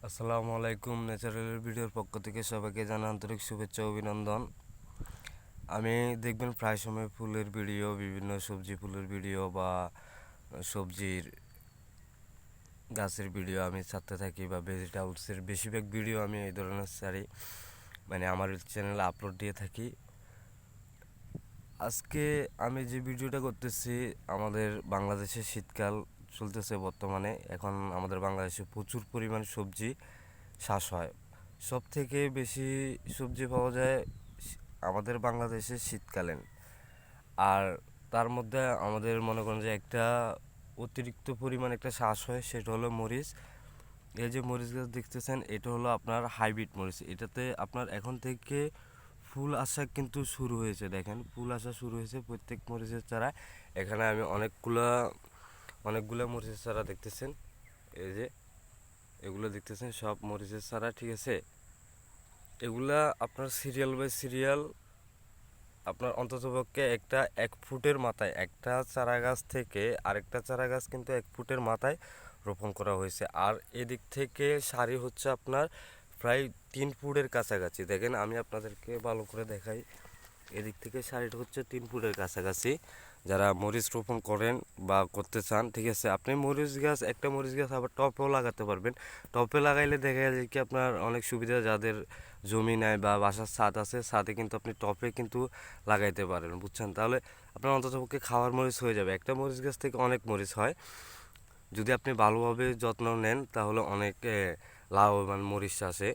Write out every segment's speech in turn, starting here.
আসসালামু আলাইকুম। ন্যাচারাল ভিডিওর পক্ষ থেকে সবাইকে জানাই আন্তরিক শুভেচ্ছা ও অভিনন্দন। আমি দেখবেন প্রায় সময় ফুলের ভিডিও, বিভিন্ন সবজি ফুলের ভিডিও বা সবজির গাছের ভিডিও আমি ছাড়তে থাকি, বা ভেজিটেবলসের বেশিরভাগ ভিডিও আমি এই ধরনের ছাড়ি, মানে আমার চ্যানেলে আপলোড দিয়ে থাকি। আজকে আমি যে ভিডিওটা করতেছি, আমাদের বাংলাদেশে শীতকাল চলতেছে বর্তমানে। এখন আমাদের বাংলাদেশে প্রচুর পরিমাণ সবজি চাষ হয়। সব থেকে বেশি সবজি পাওয়া যায় আমাদের বাংলাদেশে শীতকালীন। আর তার মধ্যে আমাদের মনে করেন যে একটা অতিরিক্ত পরিমাণ একটা চাষ হয়, সেটা হলো মরিচ। এই যে মরিচ গাছ দেখতেছেন, এটা হলো আপনার হাইব্রিড মরিচ। এটাতে আপনার এখন থেকে ফুল আসা কিন্তু শুরু হয়েছে। দেখেন, ফুল আসা শুরু হয়েছে প্রত্যেক মরিচের চারা। এখানে আমি অনেকগুলা মরিচের চারা দেখতেছেন। এই যে এগুলো দেখতেছেন সব মরিচের চারা, ঠিক আছে। এগুলা আপনার সিরিয়াল বাই সিরিয়াল, আপনার অন্ততপক্ষে একটা 1 ফুটের মাথায়, একটা চারা গাছ থেকে আরেকটা চারা গাছ কিন্তু 1 ফুটের মাথায় রোপণ করা হয়েছে। আর এদিক থেকে সারি হচ্ছে আপনার প্রায় 3 ফুটের কাছাকাছি। দেখেন, আমি আপনাদেরকে ভালো করে দেখাই। এদিক থেকে সারিটা হচ্ছে 3 ফুটের কাছাকাছি। যারা মরিচ রোপণ করেন বা করতে চান, ঠিক আছে, আপনি একটা মরিচ গাছ আবার টবেও লাগাতে পারবেন। টবে লাগাইলে দেখা যায় কি আপনার অনেক সুবিধা, যাদের জমি নাই বা বাসার ছাদ আছে, ছাদে কিন্তু আপনি টবে কিন্তু লাগাইতে পারেন, বুঝছেন। তাহলে আপনার অন্ততপক্ষে খাওয়ার মরিচ হয়ে যাবে। একটা মরিচ গাছ থেকে অনেক মরিচ হয়। যদি আপনি ভালোভাবে যত্ন নেন তাহলে অনেক লাভবান মরিচ চাষে।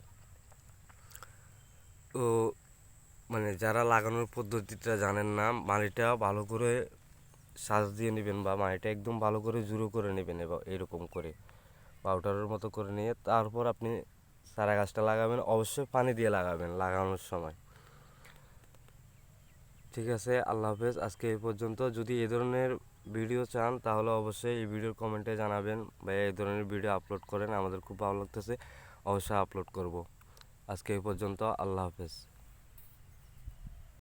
তো মানে যারা লাগানোর পদ্ধতিটা জানেন না, মাটিটা ভালো করে সাজ দিয়ে নেবেন, বা মাটিটা একদম ভালো করে জুড়ো করে নেবেন, এবার এরকম করে পাউডারের মতো করে নিয়ে তারপর আপনি চারা গাছটা লাগাবেন। অবশ্যই পানি দিয়ে লাগাবেন লাগানোর সময়, ঠিক আছে। আল্লাহ হাফেজ। আজকে এই পর্যন্ত। যদি এই ধরনের ভিডিও চান তাহলে অবশ্যই এই ভিডিওর কমেন্টে জানাবেন, বা এই ধরনের ভিডিও আপলোড করেন, আমাদের খুব ভালো লাগতেছে, অবশ্যই আপলোড করব। আজকে এই পর্যন্ত। আল্লাহ হাফেজ।